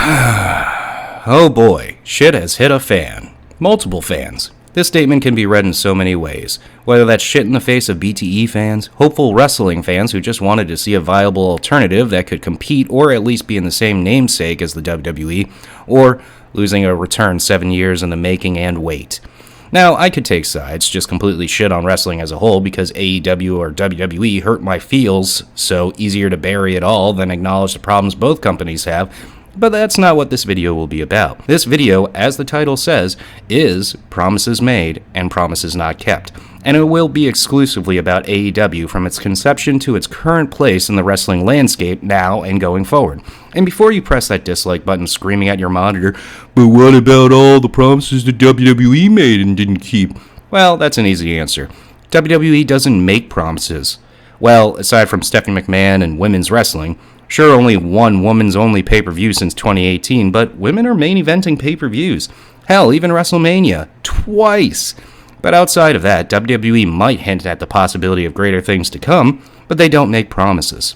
Oh boy, shit has hit a fan. Multiple fans. This statement can be read in so many ways, whether that's shit in the face of BTE fans, hopeful wrestling fans who just wanted to see a viable alternative that could compete or at least be in the same namesake as the WWE, or losing a return 7 years in the making and wait. Now, I could take sides, just completely shit on wrestling as a whole because AEW or WWE hurt my feels, so easier to bury it all than acknowledge the problems both companies have. But that's not what this video will be about. This video, as the title says, is promises made and promises not kept. And it will be exclusively about AEW from its conception to its current place in the wrestling landscape now and going forward. And before you press that dislike button screaming at your monitor, but what about all the promises the WWE made and didn't keep? Well, that's an easy answer. WWE doesn't make promises. Well, aside from Stephanie McMahon and women's wrestling. Sure, only one women's only pay-per-view since 2018, but women are main eventing pay-per-views. Hell, even WrestleMania. Twice. But outside of that, WWE might hint at the possibility of greater things to come, but they don't make promises.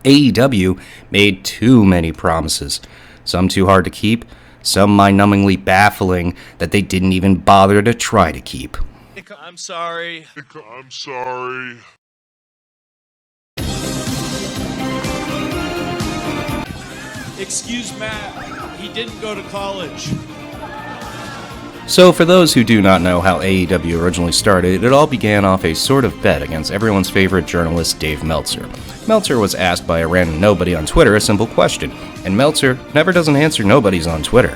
AEW made too many promises. Some too hard to keep, some mind-numbingly baffling that they didn't even bother to try to keep. I'm sorry. Excuse Matt, he didn't go to college. So for those who do not know how AEW originally started, it all began off a sort of bet against everyone's favorite journalist, Dave Meltzer. Meltzer was asked by a random nobody on Twitter a simple question, and Meltzer never doesn't answer nobodies on Twitter.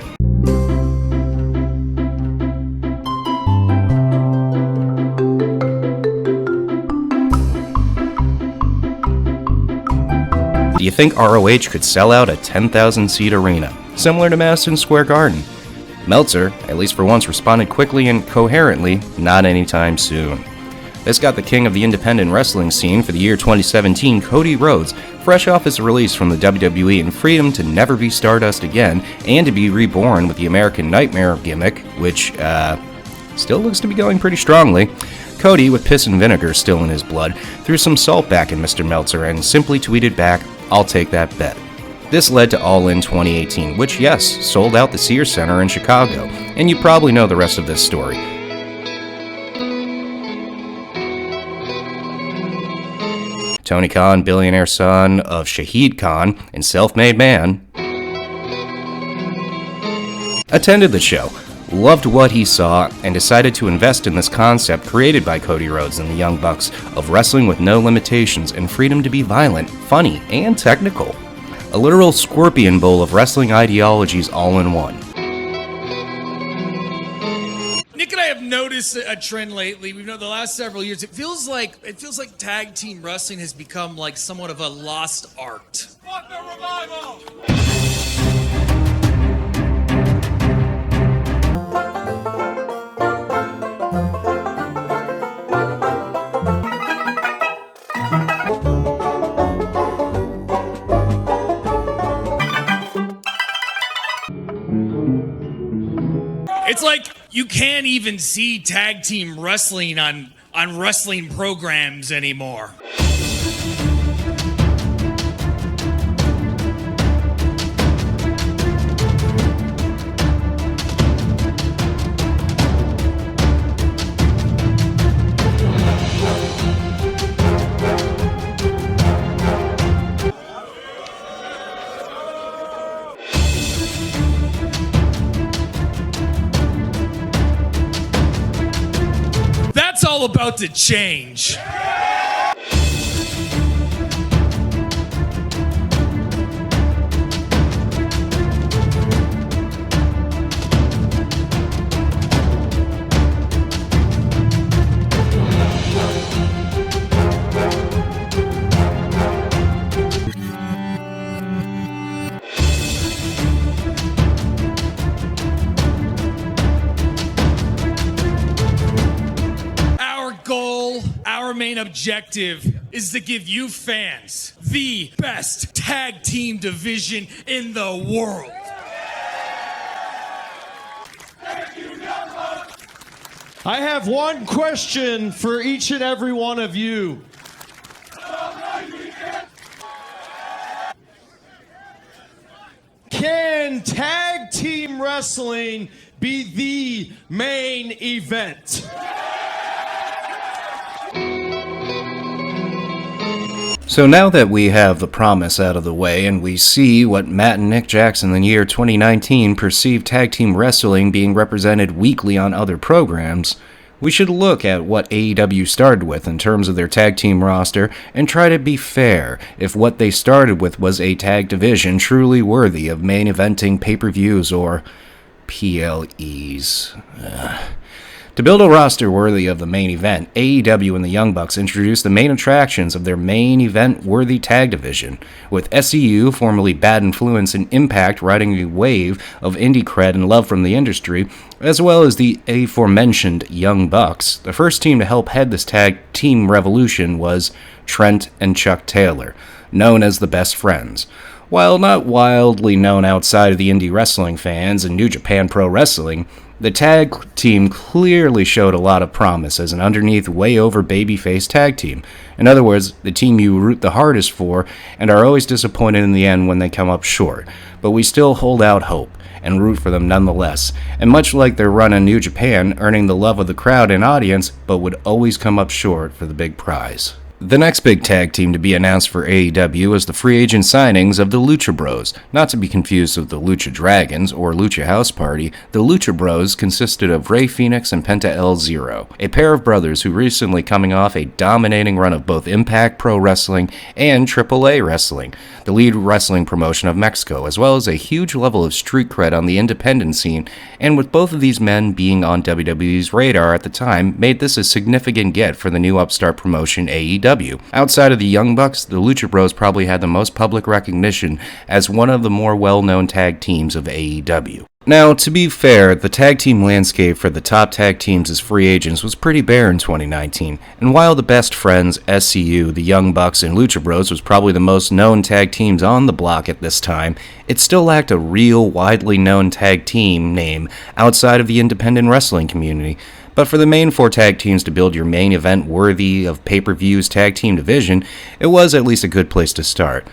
Do you think ROH could sell out a 10,000-seat arena, similar to Madison Square Garden? Meltzer, at least for once, responded quickly and coherently, not anytime soon. This got the king of the independent wrestling scene for the year 2017, Cody Rhodes, fresh off his release from the WWE and freedom to never be Stardust again, and to be reborn with the American Nightmare gimmick, which, still looks to be going pretty strongly. Cody, with piss and vinegar still in his blood, threw some salt back at Mr. Meltzer and simply tweeted back, "I'll take that bet." This led to All In 2018, which, yes, sold out the Sears Center in Chicago, and you probably know the rest of this story. Tony Khan, billionaire son of Shahid Khan and self-made man, attended the show, loved what he saw, and decided to invest in this concept created by Cody Rhodes and the Young Bucks of wrestling with no limitations and freedom to be violent, funny, and technical. A literal scorpion bowl of wrestling ideologies all in one. Nick and I have noticed a trend lately. We've known the last several years. It feels like tag team wrestling has become like somewhat of a lost art. Fuck the revival! It's like you can't even see tag team wrestling on wrestling programs anymore. That's all about to change. Our main objective is to give you fans the best tag team division in the world. I have one question for each and every one of you. Can can tag team wrestling be the main event? So now that we have the promise out of the way and we see what Matt and Nick Jackson in the year 2019 perceived tag team wrestling being represented weekly on other programs, we should look at what AEW started with in terms of their tag team roster and try to be fair if what they started with was a tag division truly worthy of main eventing pay-per-views or PLEs. To build a roster worthy of the main event, AEW and the Young Bucks introduced the main attractions of their main event-worthy tag division, with SCU, formerly Bad Influence and Impact, riding a wave of indie cred and love from the industry, as well as the aforementioned Young Bucks. The first team to help head this tag team revolution was Trent and Chuck Taylor, known as the Best Friends. While not wildly known outside of the indie wrestling fans and New Japan Pro Wrestling, the tag team clearly showed a lot of promise as an underneath, way over babyface tag team. In other words, the team you root the hardest for and are always disappointed in the end when they come up short. But we still hold out hope and root for them nonetheless. And much like their run in New Japan, earning the love of the crowd and audience, but would always come up short for the big prize. The next big tag team to be announced for AEW is the free agent signings of the Lucha Bros. Not to be confused with the Lucha Dragons or Lucha House Party, the Lucha Bros consisted of Rey Fenix and Penta El Zero, a pair of brothers who recently coming off a dominating run of both Impact Pro Wrestling and AAA Wrestling, the lead wrestling promotion of Mexico, as well as a huge level of street cred on the independent scene, and with both of these men being on WWE's radar at the time, made this a significant get for the new upstart promotion AEW. Outside of the Young Bucks, the Lucha Bros probably had the most public recognition as one of the more well-known tag teams of AEW. Now, to be fair, the tag team landscape for the top tag teams as free agents was pretty bare in 2019, and while the Best Friends, SCU, the Young Bucks, and Lucha Bros was probably the most known tag teams on the block at this time, it still lacked a real, widely known tag team name outside of the independent wrestling community. But for the main four tag teams to build your main event worthy of pay-per-views tag team division, it was at least a good place to start.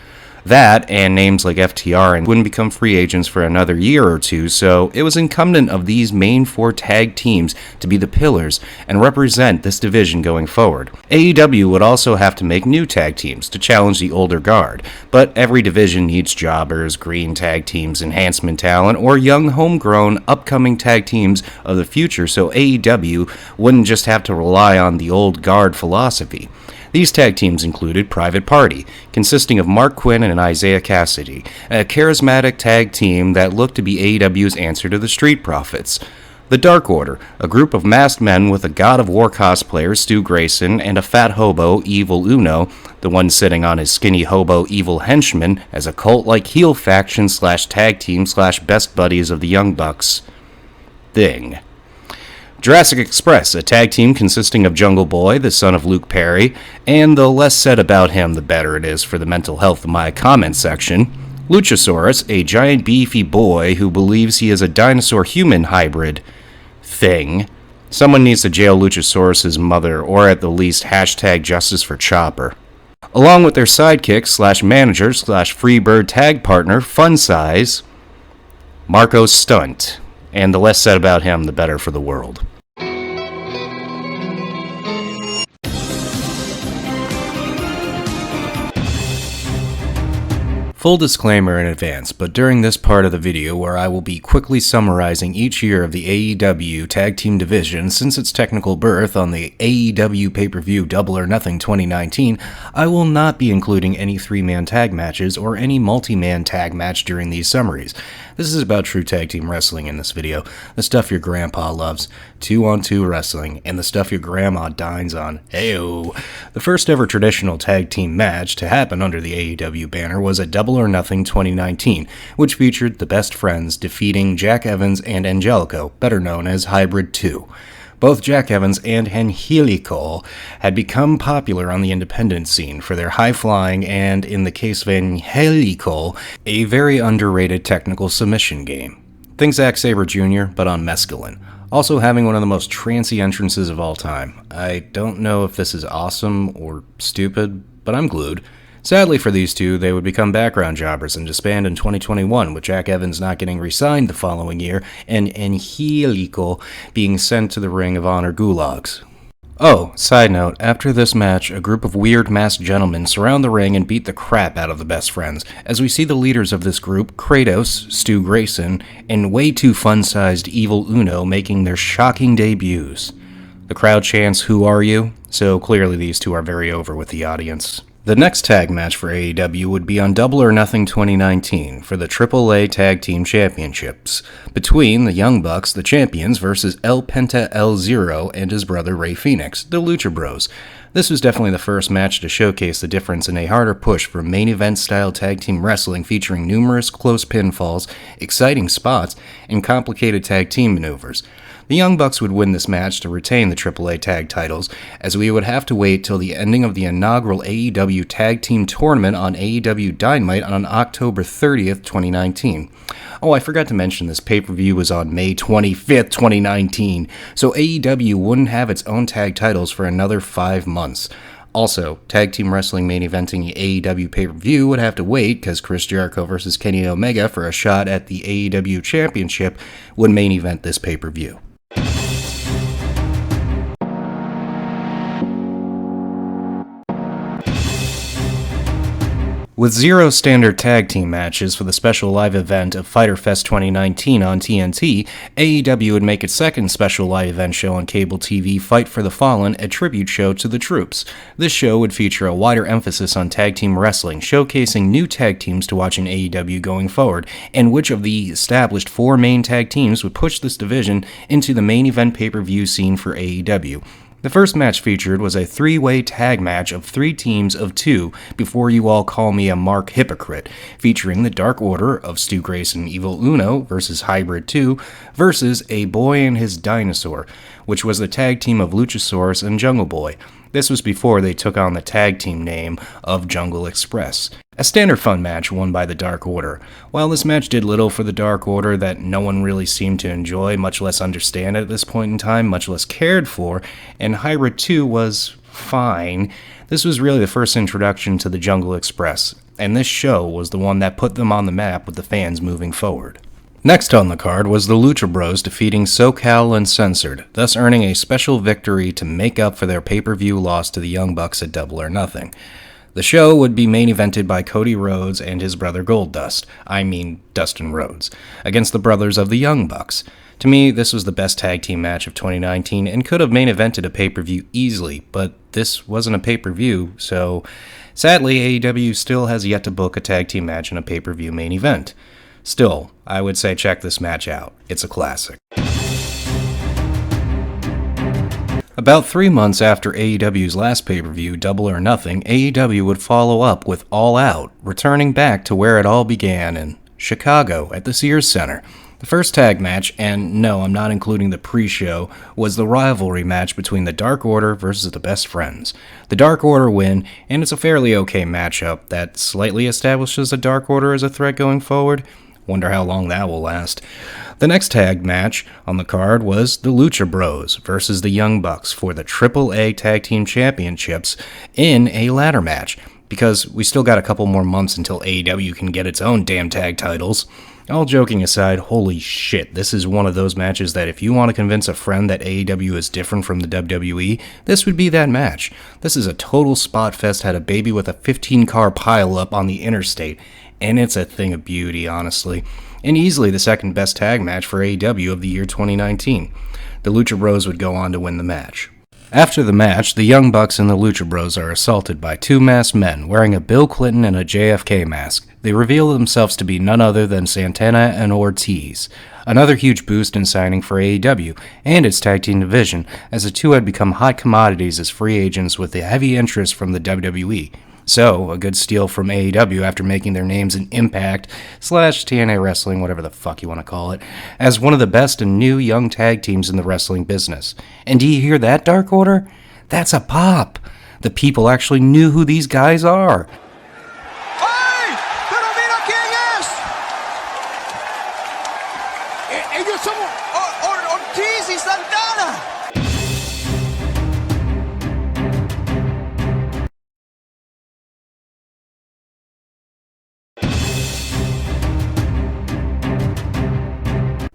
That, and names like FTR, wouldn't become free agents for another year or two, so it was incumbent of these main four tag teams to be the pillars and represent this division going forward. AEW would also have to make new tag teams to challenge the older guard, but every division needs jobbers, green tag teams, enhancement talent, or young homegrown upcoming tag teams of the future, so AEW wouldn't just have to rely on the old guard philosophy. These tag teams included Private Party, consisting of Mark Quinn and Isaiah Cassidy, a charismatic tag team that looked to be AEW's answer to the Street Profits. The Dark Order, a group of masked men with a God of War cosplayer, Stu Grayson, and a fat hobo, Evil Uno, the one sitting on his skinny hobo Evil Henchman, as a cult-like heel faction / tag team / best buddies of the Young Bucks. Thing. Jurassic Express, a tag team consisting of Jungle Boy, the son of Luke Perry, and the less said about him, the better it is for the mental health of my comment section. Luchasaurus, a giant beefy boy who believes he is a dinosaur-human hybrid thing. Someone needs to jail Luchasaurus' mother, or at the least hashtag justice for Chopper. Along with their sidekick / manager / Freebird tag partner, Fun Size, Marco Stunt. And the less said about him, the better for the world. Full disclaimer in advance, but during this part of the video where I will be quickly summarizing each year of the AEW Tag Team Division since its technical birth on the AEW pay-per-view Double or Nothing 2019, I will not be including any 3-man tag matches or any multi-man tag match during these summaries. This is about true tag team wrestling in this video, the stuff your grandpa loves, 2-on-2 wrestling, and the stuff your grandma dines on. Heyo! The first ever traditional tag team match to happen under the AEW banner was a Double or Nothing 2019, which featured the Best Friends defeating Jack Evans and Angelico, better known as Hybrid 2. Both Jack Evans and Angelico had become popular on the independent scene for their high-flying and, in the case of Angelico, a very underrated technical submission game. Think Zack Sabre Jr., but on mescaline. Also having one of the most trancy entrances of all time. I don't know if this is awesome or stupid, but I'm glued. Sadly for these two, they would become background jobbers and disband in 2021, with Jack Evans not getting re-signed the following year, and Angelico being sent to the Ring of Honor gulags. Oh, side note, after this match, a group of weird masked gentlemen surround the ring and beat the crap out of the best friends, as we see the leaders of this group, Kratos, Stu Grayson, and way too fun-sized Evil Uno making their shocking debuts. The crowd chants, "Who are you?" So clearly these two are very over with the audience. The next tag match for AEW would be on Double or Nothing 2019 for the AAA Tag Team Championships, between the Young Bucks, the champions, versus El Penta El Zero and his brother Rey Fenix, the Lucha Bros. This was definitely the first match to showcase the difference in a harder push for main event style tag team wrestling featuring numerous close pinfalls, exciting spots, and complicated tag team maneuvers. The Young Bucks would win this match to retain the AAA tag titles, as we would have to wait till the ending of the inaugural AEW Tag Team Tournament on AEW Dynamite on October 30th, 2019. Oh, I forgot to mention this pay-per-view was on May 25th, 2019, so AEW wouldn't have its own tag titles for another 5 months. Also, Tag Team Wrestling main eventing the AEW pay-per-view would have to wait because Chris Jericho versus Kenny Omega for a shot at the AEW Championship would main event this pay-per-view. With 0 standard tag team matches for the special live event of Fyter Fest 2019 on TNT, AEW would make its second special live event show on cable TV, Fight for the Fallen, a tribute show to the troops. This show would feature a wider emphasis on tag team wrestling, showcasing new tag teams to watch in AEW going forward, and which of the established 4 main tag teams would push this division into the main event pay-per-view scene for AEW. The first match featured was a 3-way tag match of 3 teams of 2, Before You All Call Me a Mark Hypocrite, featuring the Dark Order of Stu Grayson and Evil Uno versus Hybrid 2 versus A Boy and His Dinosaur, which was the tag team of Luchasaurus and Jungle Boy. This was before they took on the tag team name of Jungle Express. A standard fun match won by the Dark Order. While this match did little for the Dark Order that no one really seemed to enjoy, much less understand at this point in time, much less cared for, and Hybrid 2 was fine, this was really the first introduction to the Jungle Express, and this show was the one that put them on the map with the fans moving forward. Next on the card was the Lucha Bros defeating SoCal Uncensored, thus earning a special victory to make up for their pay-per-view loss to the Young Bucks at Double or Nothing. The show would be main evented by Cody Rhodes and his brother Goldust, Dustin Rhodes, against the brothers of the Young Bucks. To me, this was the best tag team match of 2019 and could have main evented a pay-per-view easily, but this wasn't a pay-per-view, so sadly AEW still has yet to book a tag team match in a pay-per-view main event. Still, I would say check this match out. It's a classic. About 3 months after AEW's last pay-per-view, Double or Nothing, AEW would follow up with All Out, returning back to where it all began in Chicago at the Sears Center. The first tag match, and no, I'm not including the pre-show, was the rivalry match between the Dark Order versus the Best Friends. The Dark Order win, and it's a fairly okay matchup that slightly establishes the Dark Order as a threat going forward. Wonder how long that will last. The next tag match on the card was the Lucha Bros versus the Young Bucks for the AAA Tag Team Championships in a ladder match, because we still got a couple more months until AEW can get its own damn tag titles. All joking aside, holy shit, this is one of those matches that if you want to convince a friend that AEW is different from the WWE, this would be that match. This is a total spot fest, had a baby with a 15-car pileup on the interstate, and it's a thing of beauty, honestly. And easily the second best tag match for AEW of the year 2019. The Lucha Bros would go on to win the match. After the match, the Young Bucks and the Lucha Bros are assaulted by 2 masked men wearing a Bill Clinton and a JFK mask. They reveal themselves to be none other than Santana and Ortiz. Another huge boost in signing for AEW and its tag team division, as the two had become hot commodities as free agents with a heavy interest from the WWE. So, a good steal from AEW after making their names in Impact / TNA Wrestling, whatever the fuck you want to call it, as one of the best and new young tag teams in the wrestling business. And do you hear that, Dark Order? That's a pop. The people actually knew who these guys are. ¡Ay! ¡Pero mira quién es! Ellos somos Ortiz y Santana.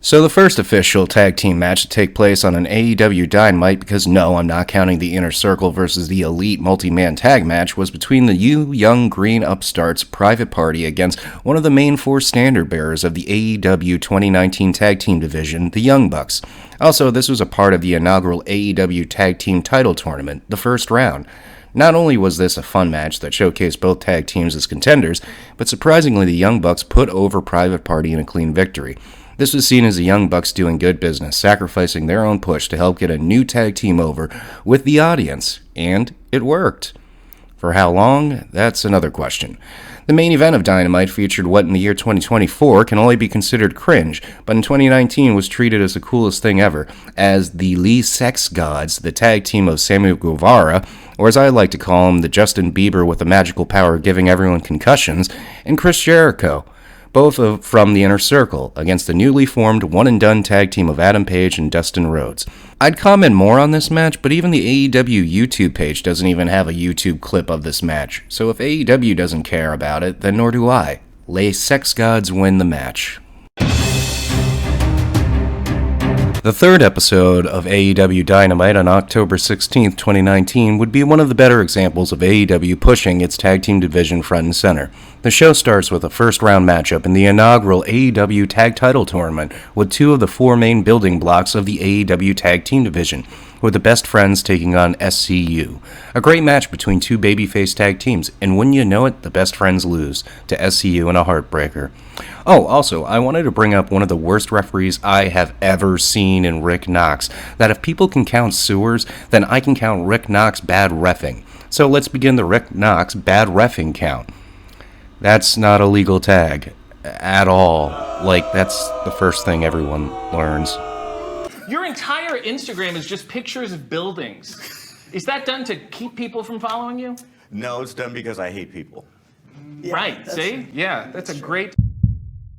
So the first official tag team match to take place on an AEW Dynamite, because no, I'm not counting the Inner Circle versus the Elite multi-man tag match, was between the young green upstarts Private Party against one of the main four standard bearers of the AEW 2019 tag team division, the Young Bucks. Also, this was a part of the inaugural AEW tag team title tournament, the first round. Not only was this a fun match that showcased both tag teams as contenders, but surprisingly the Young Bucks put over Private Party in a clean victory. This was seen as the Young Bucks doing good business, sacrificing their own push to help get a new tag team over with the audience, and it worked. For how long? That's another question. The main event of Dynamite featured what in the year 2024 can only be considered cringe, but in 2019 was treated as the coolest thing ever, as the Lee Sex Gods, the tag team of Sammy Guevara, or as I like to call him, the Justin Bieber with the magical power of giving everyone concussions, and Chris Jericho, both from the Inner Circle, against the newly formed one-and-done tag team of Adam Page and Dustin Rhodes. I'd comment more on this match, but even the AEW YouTube page doesn't even have a YouTube clip of this match, so if AEW doesn't care about it, then nor do I. Les Sex Gods win the match. The third episode of AEW Dynamite on October 16, 2019 would be one of the better examples of AEW pushing its tag team division front and center. The show starts with a first-round matchup in the inaugural AEW Tag Title Tournament with two of the four main building blocks of the AEW Tag Team division, with the Best Friends taking on SCU. A great match between two babyface tag teams, and wouldn't you know it, the Best Friends lose to SCU in a heartbreaker. Oh, also, I wanted to bring up one of the worst referees I have ever seen in Rick Knox, that if people can count sewers, then I can count Rick Knox bad reffing. So let's begin the Rick Knox bad reffing count. That's not a legal tag at all. Like, that's the first thing everyone learns. Your entire Instagram is just pictures of buildings. Is that done to keep people from following you? No, it's done because I hate people. Right, see? Yeah, that's a great...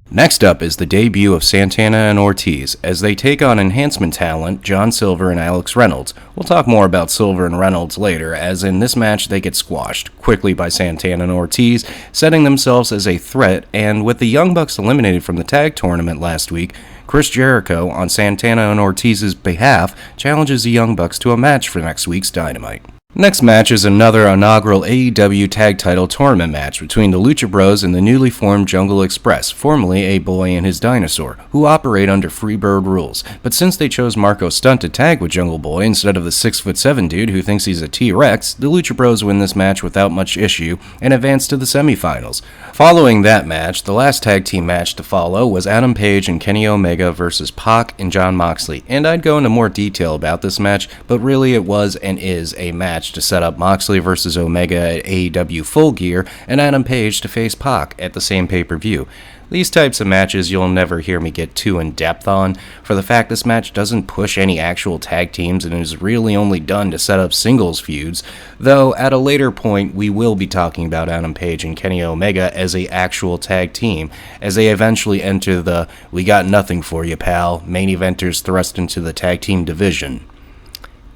Next up is the debut of Santana and Ortiz, as they take on enhancement talent John Silver and Alex Reynolds. We'll talk more about Silver and Reynolds later, as in this match they get squashed quickly by Santana and Ortiz, setting themselves as a threat, and with the Young Bucks eliminated from the tag tournament last week, Chris Jericho, on Santana and Ortiz's behalf, challenges the Young Bucks to a match for next week's Dynamite. Next match is another inaugural AEW Tag Title Tournament match between the Lucha Bros and the newly formed Jungle Express, formerly A Boy and His Dinosaur, who operate under Freebird rules. But since they chose Marco Stunt to tag with Jungle Boy instead of the 6'7" dude who thinks he's a T-Rex, the Lucha Bros win this match without much issue and advance to the semifinals. Following that match, the last tag team match to follow was Adam Page and Kenny Omega versus Pac and Jon Moxley, and I'd go into more detail about this match, but really it was and is a match to set up Moxley versus Omega at AEW Full Gear and Adam Page to face Pac at the same pay-per-view. These types of matches you'll never hear me get too in-depth on, for the fact this match doesn't push any actual tag teams and is really only done to set up singles feuds, though at a later point we will be talking about Adam Page and Kenny Omega as a actual tag team, as they eventually enter the "we got nothing for you, pal" main eventers thrust into the tag team division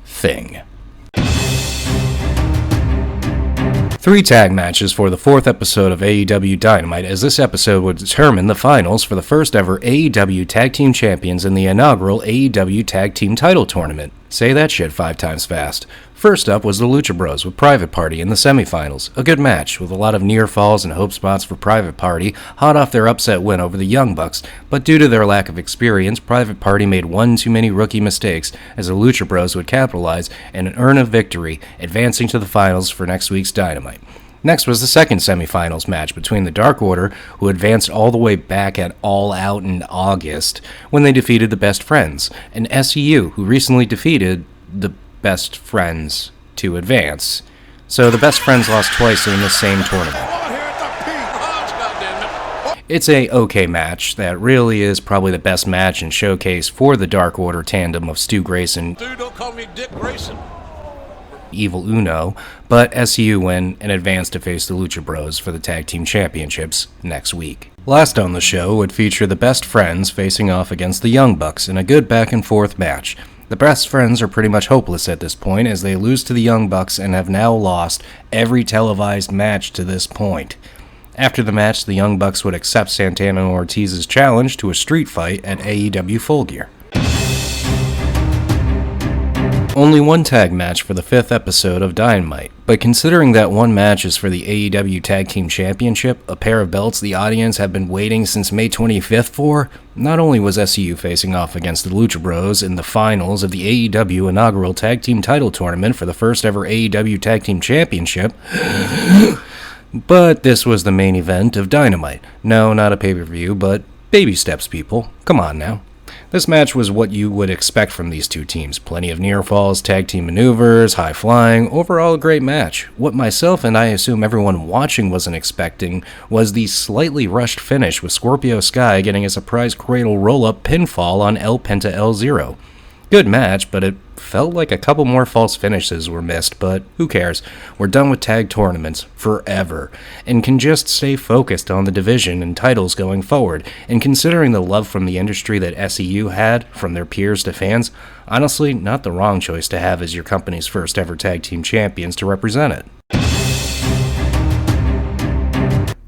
thing. 3 tag matches for the 4th episode of AEW Dynamite, as this episode would determine the finals for the first ever AEW Tag Team Champions in the inaugural AEW Tag Team Title Tournament. Say that shit 5 times fast. First up was the Lucha Bros with Private Party in the semifinals. A good match, with a lot of near falls and hope spots for Private Party, hot off their upset win over the Young Bucks, but due to their lack of experience, Private Party made one too many rookie mistakes, as the Lucha Bros would capitalize and earn a victory, advancing to the finals for next week's Dynamite. Next was the second semifinals match between the Dark Order, who advanced all the way back at All Out in August, when they defeated the Best Friends, and SCU, who recently defeated the Best Friends to advance. So the Best Friends lost twice in the same tournament. It's a okay match that really is probably the best match and showcase for the Dark Order tandem of Stu Grayson. Dude, don't call me Dick Grayson. Evil Uno, but SCU win and advance to face the Lucha Bros for the Tag Team Championships next week. Last on the show would feature the Best Friends facing off against the Young Bucks in a good back and forth match. The Best Friends are pretty much hopeless at this point, as they lose to the Young Bucks and have now lost every televised match to this point. After the match, the Young Bucks would accept Santana and Ortiz's challenge to a street fight at AEW Full Gear. Only one tag match for the 5th episode of Dynamite, but considering that one match is for the AEW Tag Team Championship, a pair of belts the audience have been waiting since May 25th for, not only was SCU facing off against the Lucha Bros in the finals of the AEW inaugural Tag Team title tournament for the first ever AEW Tag Team Championship, but this was the main event of Dynamite. No, not a pay-per-view, but baby steps, people. Come on now. This match was what you would expect from these two teams. Plenty of near falls, tag team maneuvers, high flying, overall a great match. What myself and I assume everyone watching wasn't expecting was the slightly rushed finish with Scorpio Sky getting a surprise cradle roll-up pinfall on El Penta El Zero. Good match, but it felt like a couple more false finishes were missed, but who cares? We're done with tag tournaments forever, and can just stay focused on the division and titles going forward. And considering the love from the industry that SEU had, from their peers to fans, honestly, not the wrong choice to have as your company's first ever tag team champions to represent it.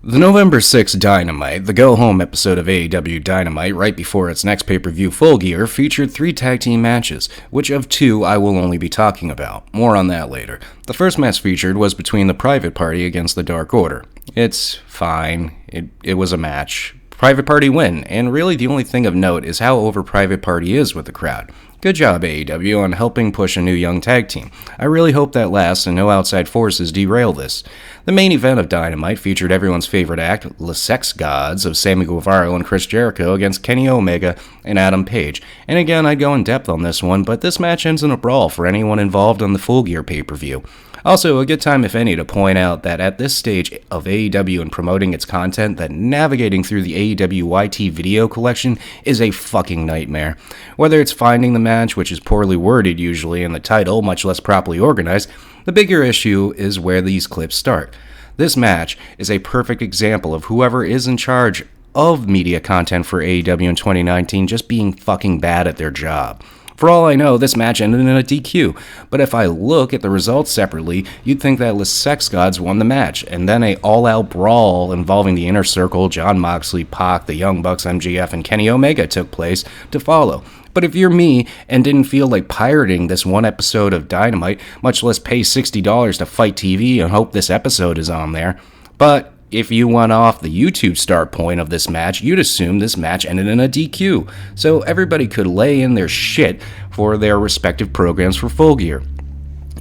The November 6th Dynamite, the go-home episode of AEW Dynamite right before its next pay-per-view Full Gear, featured 3 tag team matches, which of 2 I will only be talking about. More on that later. The first match featured was between the Private Party against the Dark Order. It's fine. It was a match. Private Party win, and really the only thing of note is how over Private Party is with the crowd. Good job, AEW, on helping push a new young tag team. I really hope that lasts and no outside forces derail this. The main event of Dynamite featured everyone's favorite act, the Sex Gods of Sammy Guevara and Chris Jericho against Kenny Omega and Adam Page. And again, I'd go in depth on this one, but this match ends in a brawl for anyone involved on the Full Gear pay-per-view. Also, a good time, if any, to point out that at this stage of AEW and promoting its content, that navigating through the AEW YT video collection is a fucking nightmare. Whether it's finding the match, which is poorly worded usually in the title, much less properly organized, the bigger issue is where these clips start. This match is a perfect example of whoever is in charge of media content for AEW in 2019 just being fucking bad at their job. For all I know, this match ended in a DQ, but if I look at the results separately, you'd think that Les Sex Gods won the match, and then a all-out brawl involving the Inner Circle, Jon Moxley, Pac, the Young Bucks, MJF, and Kenny Omega took place to follow. But if you're me and didn't feel like pirating this one episode of Dynamite, much less pay $60 to Fight TV and hope this episode is on there, but if you went off the YouTube start point of this match, you'd assume this match ended in a DQ, so everybody could lay in their shit for their respective programs for Full Gear.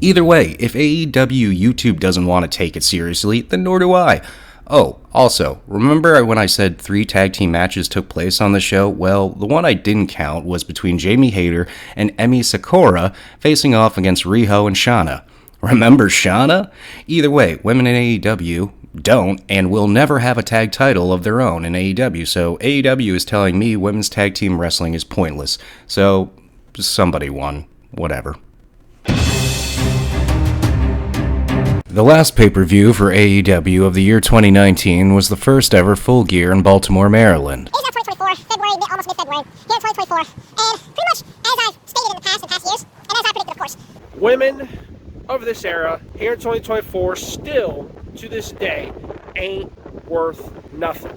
Either way, if AEW YouTube doesn't want to take it seriously, then nor do I. Oh, also, remember when I said 3 tag team matches took place on the show? Well, the one I didn't count was between Jamie Hayter and Emi Sakura facing off against Riho and Shana. Remember Shana? Either way, women in AEW don't and will never have a tag title of their own in AEW, so AEW is telling me women's tag team wrestling is pointless. So, somebody won. Whatever. The last pay-per-view for AEW of the year 2019 was the first ever Full Gear in Baltimore, Maryland. It's now 2024, February, almost mid-February, here in 2024, and pretty much as I've stated in the past years, and as I predicted, of course. Women of this era, here in 2024, still, to this day, ain't worth nothing.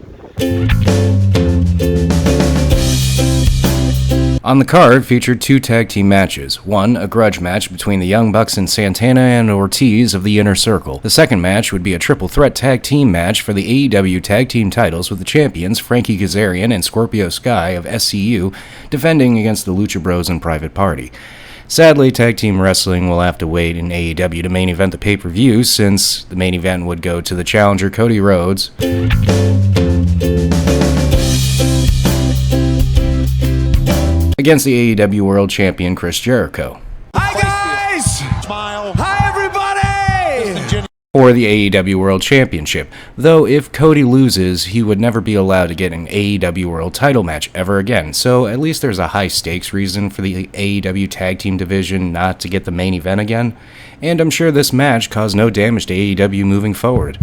On the card featured 2 tag team matches. One, a grudge match between the Young Bucks and Santana and Ortiz of the Inner Circle. The second match would be a triple threat tag team match for the AEW tag team titles with the champions Frankie Kazarian and Scorpio Sky of SCU defending against the Lucha Bros and Private Party. Sadly, tag team wrestling will have to wait in AEW to main event the pay-per-view, since the main event would go to the challenger Cody Rhodes against the AEW World Champion Chris Jericho. Hi guys! Smile. Hi everybody! For the AEW World Championship, though if Cody loses, he would never be allowed to get an AEW World title match ever again, so at least there's a high-stakes reason for the AEW Tag Team division not to get the main event again, and I'm sure this match caused no damage to AEW moving forward.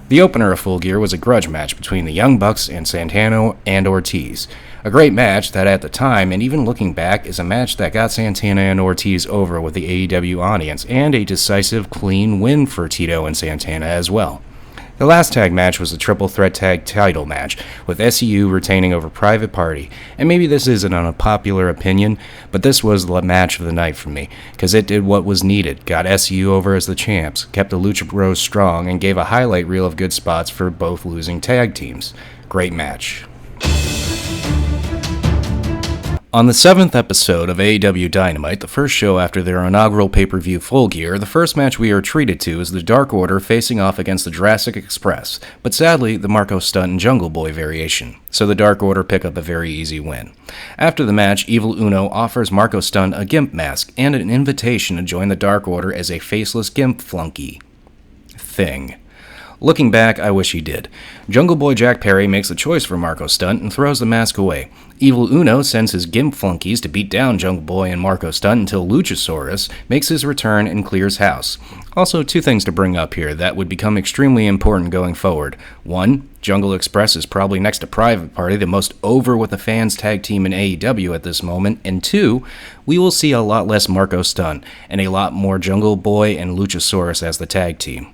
The opener of Full Gear was a grudge match between the Young Bucks and Santana and Ortiz. A great match that at the time, and even looking back, is a match that got Santana and Ortiz over with the AEW audience, and a decisive, clean win for Tito and Santana as well. The last tag match was a triple threat tag title match, with SCU retaining over Private Party, and maybe this isn't an unpopular opinion, but this was the match of the night for me, because it did what was needed, got SCU over as the champs, kept the Lucha Bros strong, and gave a highlight reel of good spots for both losing tag teams. Great match. On the 7th episode of AEW Dynamite, the first show after their inaugural pay-per-view Full Gear, the first match we are treated to is the Dark Order facing off against the Jurassic Express, but sadly, the Marco Stunt and Jungle Boy variation, so the Dark Order pick up a very easy win. After the match, Evil Uno offers Marco Stunt a gimp mask and an invitation to join the Dark Order as a faceless gimp flunky thing. Looking back, I wish he did. Jungle Boy Jack Perry makes the choice for Marco Stunt and throws the mask away. Evil Uno sends his gimp flunkies to beat down Jungle Boy and Marco Stunt until Luchasaurus makes his return and clears house. Also, two things to bring up here that would become extremely important going forward. One, Jungle Express is probably next to Private Party, the most over with the fans tag team in AEW at this moment. And two, we will see a lot less Marco Stunt and a lot more Jungle Boy and Luchasaurus as the tag team.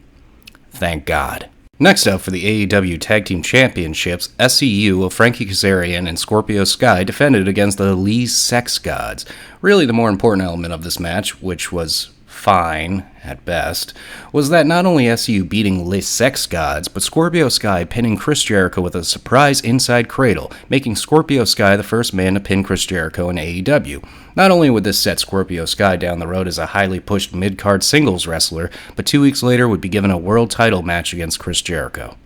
Thank God. Next up for the AEW Tag Team Championships, SCU of Frankie Kazarian and Scorpio Sky defended against the Lee Sex Gods. Really the more important element of this match, which was fine at best, was that not only SCU beating Les Sex Gods, but Scorpio Sky pinning Chris Jericho with a surprise inside cradle, making Scorpio Sky the first man to pin Chris Jericho in AEW. Not only would this set Scorpio Sky down the road as a highly pushed mid-card singles wrestler, but 2 weeks later would be given a world title match against Chris Jericho.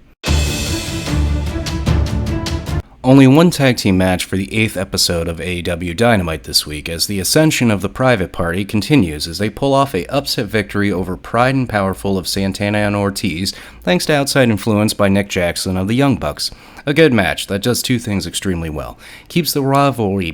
Only one tag team match for the 8th episode of AEW Dynamite this week, as the ascension of the Private Party continues as they pull off a upset victory over Pride and Powerful of Santana and Ortiz, thanks to outside influence by Nick Jackson of the Young Bucks. A good match that does two things extremely well. Keeps the rivalry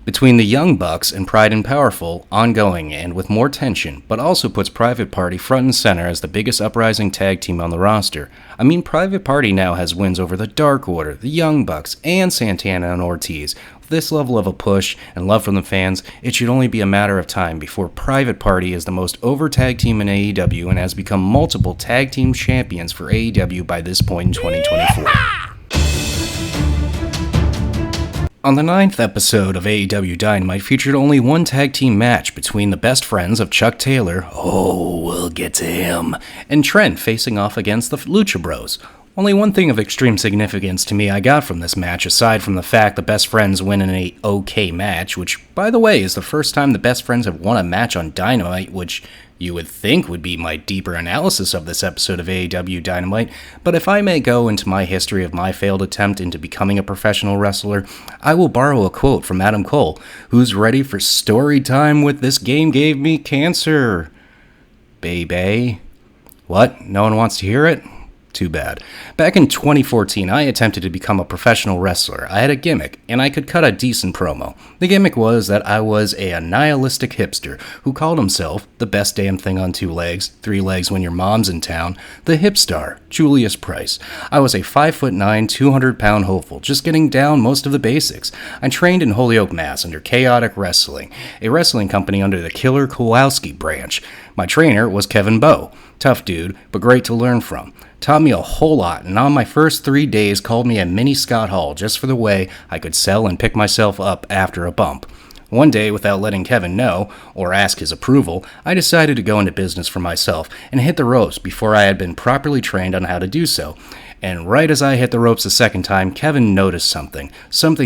between the Young Bucks and Pride and Powerful ongoing and with more tension, but also puts Private Party front and center as the biggest uprising tag team on the roster. I mean, Private Party now has wins over the Dark Order, the Young Bucks, and Santana and Ortiz. With this level of a push and love from the fans, it should only be a matter of time before Private Party is the most over tag team in AEW and has become multiple tag team champions for AEW by this point in 2024. On the 9th episode of AEW Dynamite featured only one tag team match between the best friends of Chuck Taylor, we'll get to him, and Trent facing off against the Lucha Bros. Only one thing of extreme significance to me I got from this match, aside from the fact the best friends win in a okay match, which, by the way, is the first time the best friends have won a match on Dynamite, which you would think would be my deeper analysis of this episode of AEW Dynamite, but if I may go into my history of my failed attempt into becoming a professional wrestler, I will borrow a quote from Adam Cole, who's ready for story time with This Game Gave Me Cancer. Baby. What? No one wants to hear it? Too bad. Back in 2014, I attempted to become a professional wrestler. I had a gimmick, and I could cut a decent promo. The gimmick was that I was a nihilistic hipster who called himself the best damn thing on 2 legs, 3 legs when your mom's in town, the hip star, Julius Price. I was a 5'9", 200-pound hopeful, just getting down most of the basics. I trained in Holyoke, Mass. under Chaotic Wrestling, a wrestling company under the Killer Kowalski branch. My trainer was Kevin Bowe. Tough dude, but great to learn from. Taught me a whole lot, and on my first 3 days called me a mini Scott Hall just for the way I could sell and pick myself up after a bump. One day, without letting Kevin know, or ask his approval, I decided to go into business for myself and hit the ropes before I had been properly trained on how to do so. And right as I hit the ropes the second time, Kevin noticed something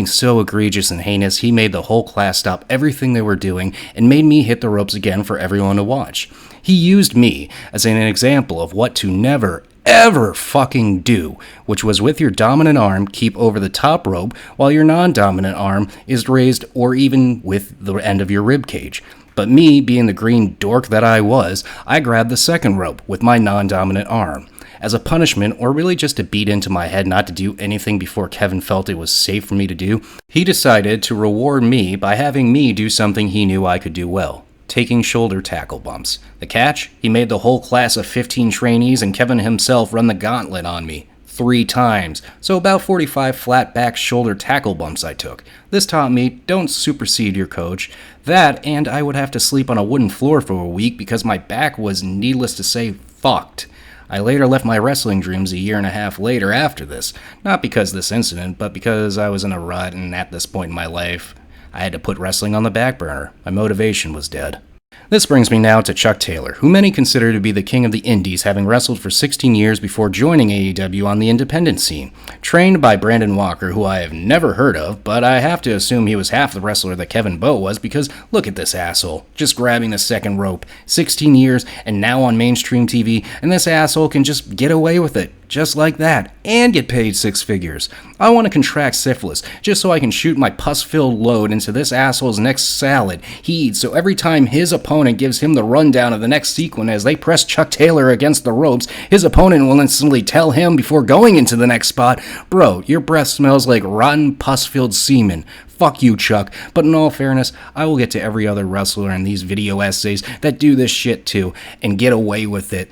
so egregious and heinous he made the whole class stop everything they were doing and made me hit the ropes again for everyone to watch. He used me as an example of what to never, ever fucking do, which was with your dominant arm keep over the top rope while your non-dominant arm is raised or even with the end of your rib cage. But me, being the green dork that I was, I grabbed the second rope with my non-dominant arm. As a punishment, or really just to beat into my head not to do anything before Kevin felt it was safe for me to do, he decided to reward me by having me do something he knew I could do well. Taking shoulder tackle bumps. The catch? He made the whole class of 15 trainees and Kevin himself run the gauntlet on me 3 times, so about 45 flat back shoulder tackle bumps I took. This taught me, don't supersede your coach. That, and I would have to sleep on a wooden floor for a week because my back was, needless to say, fucked. I later left my wrestling dreams a year and a half later after this, not because of this incident, but because I was in a rut and at this point in my life, I had to put wrestling on the back burner. My motivation was dead. This brings me now to Chuck Taylor, who many consider to be the king of the indies, having wrestled for 16 years before joining AEW on the independent scene. Trained by Brandon Walker, who I have never heard of, but I have to assume he was half the wrestler that Kevin Bowe was, because look at this asshole, just grabbing the second rope. 16 years, and now on mainstream TV, and this asshole can just get away with it. Just like that, and get paid six figures. I want to contract syphilis, just so I can shoot my pus-filled load into this asshole's next salad he eats, so every time his opponent gives him the rundown of the next sequence as they press Chuck Taylor against the ropes, his opponent will instantly tell him before going into the next spot, "Bro, your breath smells like rotten pus-filled semen. Fuck you, Chuck." But in all fairness, I will get to every other wrestler in these video essays that do this shit too, and get away with it.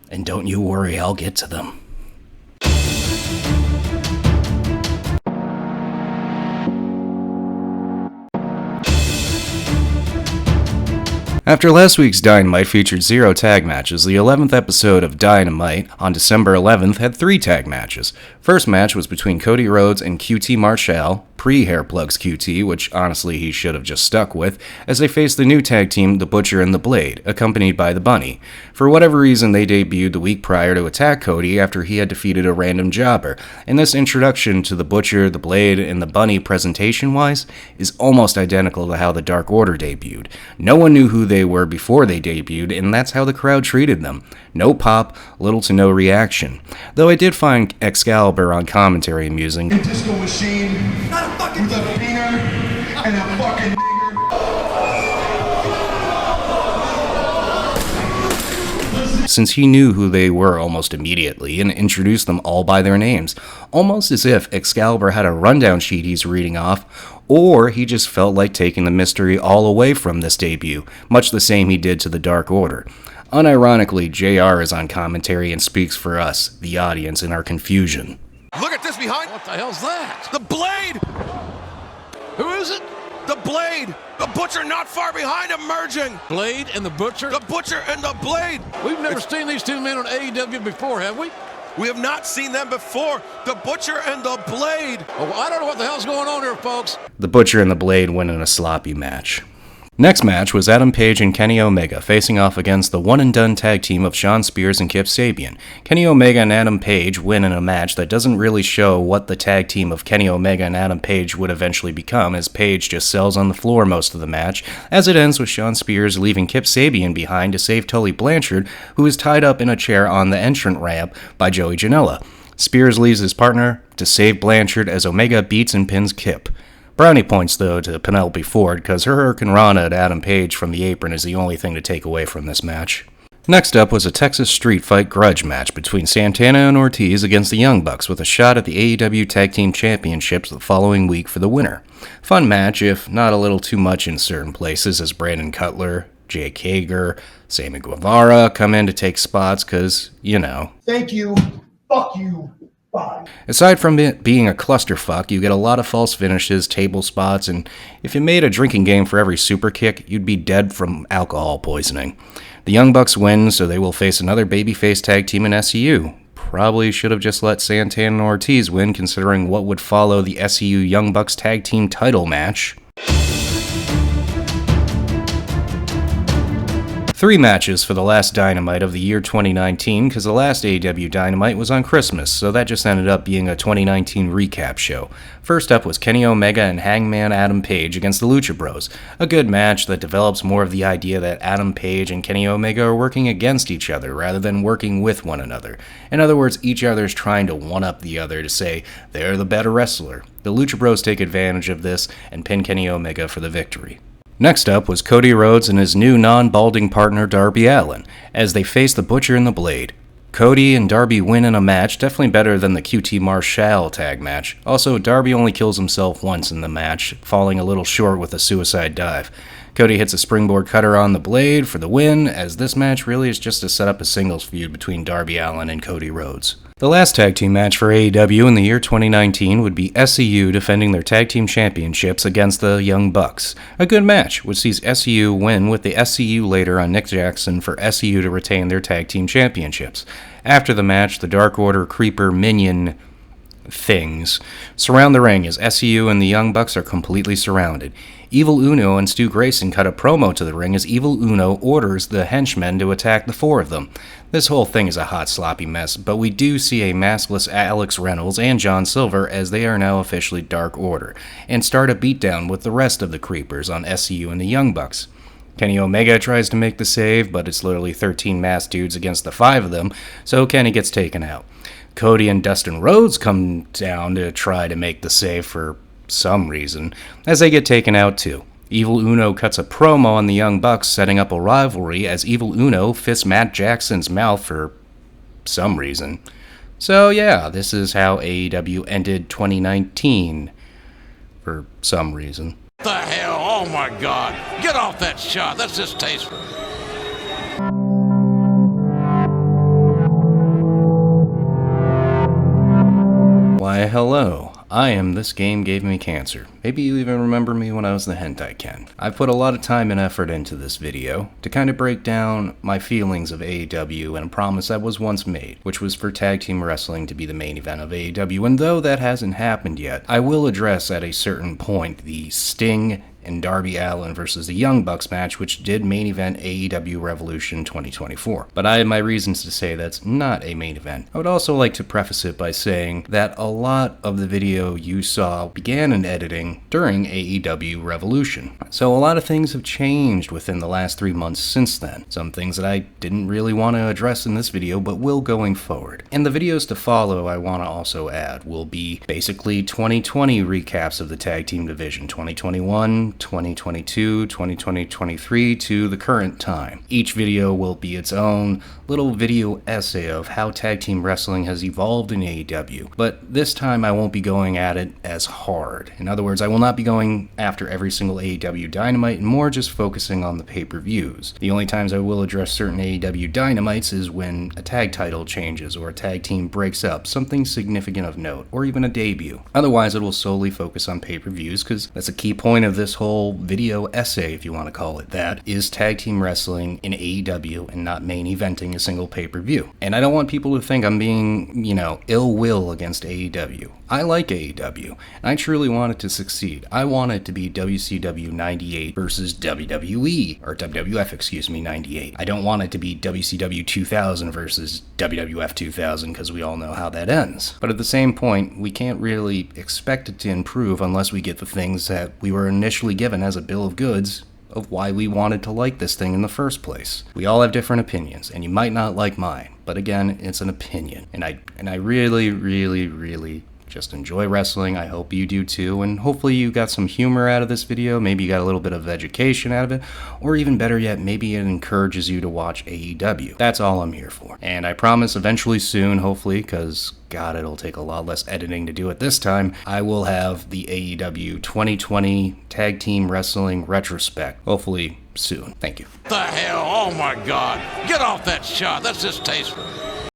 And don't you worry, I'll get to them. After last week's Dynamite featured 0 tag matches, the 11th episode of Dynamite on December 11th had 3 tag matches. First match was between Cody Rhodes and QT Marshall, pre-Hairplugs QT, which honestly he should have just stuck with, as they faced the new tag team, The Butcher and The Blade, accompanied by The Bunny. For whatever reason, they debuted the week prior to attack Cody after he had defeated a random jobber, and this introduction to The Butcher, The Blade, and The Bunny presentation-wise is almost identical to how the Dark Order debuted. No one knew who they were before they debuted, and that's how the crowd treated them. No pop, little to no reaction. Though I did find Excalibur on commentary amusing. A disco machine, not a fucking with a finger and a fucking since he knew who they were almost immediately and introduced them all by their names, almost as if Excalibur had a rundown sheet he's reading off, or he just felt like taking the mystery all away from this debut, much the same he did to the Dark Order. Unironically, JR is on commentary and speaks for us, the audience, in our confusion. Look at this behind. What the hell's that? The Blade! Who is it? The Blade! The Butcher not far behind him merging! Blade and the Butcher? The Butcher and the Blade! We've never seen these two men on AEW before, have we? We have not seen them before. The Butcher and the Blade! Oh, I don't know what the hell's going on here, folks. The Butcher and the Blade win in a sloppy match. Next match was Adam Page and Kenny Omega facing off against the one-and-done tag team of Shawn Spears and Kip Sabian. Kenny Omega and Adam Page win in a match that doesn't really show what the tag team of Kenny Omega and Adam Page would eventually become, as Page just sells on the floor most of the match, as it ends with Shawn Spears leaving Kip Sabian behind to save Tully Blanchard, who is tied up in a chair on the entrant ramp by Joey Janela. Spears leaves his partner to save Blanchard as Omega beats and pins Kip. Brownie points, though, to Penelope Ford, because her hurricanrana at Adam Page from the apron is the only thing to take away from this match. Next up was a Texas Street Fight grudge match between Santana and Ortiz against the Young Bucks, with a shot at the AEW Tag Team Championships the following week for the winner. Fun match, if not a little too much in certain places, as Brandon Cutler, Jake Hager, Sammy Guevara come in to take spots, because, you know. thank you, fuck you. Bye. Aside from it being a clusterfuck, you get a lot of false finishes, table spots, and if you made a drinking game for every super kick, you'd be dead from alcohol poisoning. The Young Bucks win, so they will face another babyface tag team in SCU. Probably should have just let Santana and Ortiz win, considering what would follow the SCU Young Bucks tag team title match. 3 matches for the last Dynamite of the year 2019, because the last AEW Dynamite was on Christmas, so that just ended up being a 2019 recap show. First up was Kenny Omega and Hangman Adam Page against the Lucha Bros, a good match that develops more of the idea that Adam Page and Kenny Omega are working against each other rather than working with one another. In other words, each other's trying to one-up the other to say they're the better wrestler. The Lucha Bros take advantage of this and pin Kenny Omega for the victory. Next up was Cody Rhodes and his new non-balding partner Darby Allin, as they face the Butcher and the Blade. Cody and Darby win in a match, definitely better than the QT Marshall tag match. Also, Darby only kills himself once in the match, falling a little short with a suicide dive. Cody hits a springboard cutter on the Blade for the win, as this match really is just to set up a singles feud between Darby Allin and Cody Rhodes. The last tag team match for AEW in the year 2019 would be SCU defending their tag team championships against the Young Bucks. A good match, which sees SCU win with the SCU later on Nick Jackson for SCU to retain their tag team championships. After the match, the Dark Order Creeper Minion things surround the ring as SCU and the Young Bucks are completely surrounded. Evil Uno and Stu Grayson cut a promo to the ring as Evil Uno orders the henchmen to attack the four of them. This whole thing is a hot, sloppy mess, but we do see a maskless Alex Reynolds and John Silver as they are now officially Dark Order, and start a beatdown with the rest of the Creepers on SCU and the Young Bucks. Kenny Omega tries to make the save, but it's literally 13 masked dudes against the 5 of them, so Kenny gets taken out. Cody and Dustin Rhodes come down to try to make the save for some reason, as they get taken out too. Evil Uno cuts a promo on the Young Bucks, setting up a rivalry as Evil Uno fists Matt Jackson's mouth for some reason. So yeah, this is how AEW ended 2019 for some reason. What the hell? Oh my God. Get off that shot. That's distasteful. Why, hello. I am This Game Gave Me Cancer. Maybe you even remember me when I was the Hentai Ken. I've put a lot of time and effort into this video to kind of break down my feelings of AEW and a promise that was once made, which was for tag team wrestling to be the main event of AEW, and though that hasn't happened yet, I will address at a certain point the Sting and Darby Allin versus the Young Bucks match, which did main event AEW Revolution 2024. But I have my reasons to say that's not a main event. I would also like to preface it by saying that a lot of the video you saw began in editing during AEW Revolution. So a lot of things have changed within the last 3 months since then. Some things that I didn't really want to address in this video, but will going forward. And the videos to follow I want to also add will be basically 2020 recaps of the tag team division, 2021, 2022, 2023 to the current time. Each video will be its own little video essay of how tag team wrestling has evolved in AEW, but this time I won't be going at it as hard. In other words, I will not be going after every single AEW Dynamite and more just focusing on the pay-per-views. The only times I will address certain AEW Dynamites is when a tag title changes or a tag team breaks up, something significant of note, or even a debut. Otherwise, it will solely focus on pay-per-views because that's a key point of this whole video essay, if you want to call it that, is tag team wrestling in AEW and not main eventing a single pay-per-view. And I don't want people to think I'm being, ill will against AEW. I like AEW, and I truly want it to succeed. I want it to be WCW 98 versus WWE, or WWF, 98. I don't want it to be WCW 2000 versus WWF 2000, because we all know how that ends. But at the same point, we can't really expect it to improve unless we get the things that we were initially given as a bill of goods of why we wanted to like this thing in the first place. We all have different opinions, and you might not like mine, but again, it's an opinion. And I really, really, really just enjoy wrestling. I hope you do too, and hopefully you got some humor out of this video, maybe you got a little bit of education out of it, or even better yet, maybe it encourages you to watch AEW. That's all I'm here for. And I promise eventually soon, hopefully, because God, it'll take a lot less editing to do it this time, I will have the AEW 2020 Tag Team Wrestling Retrospect. Hopefully soon. Thank you. What the hell? Oh my God. Get off that shot. That's distasteful.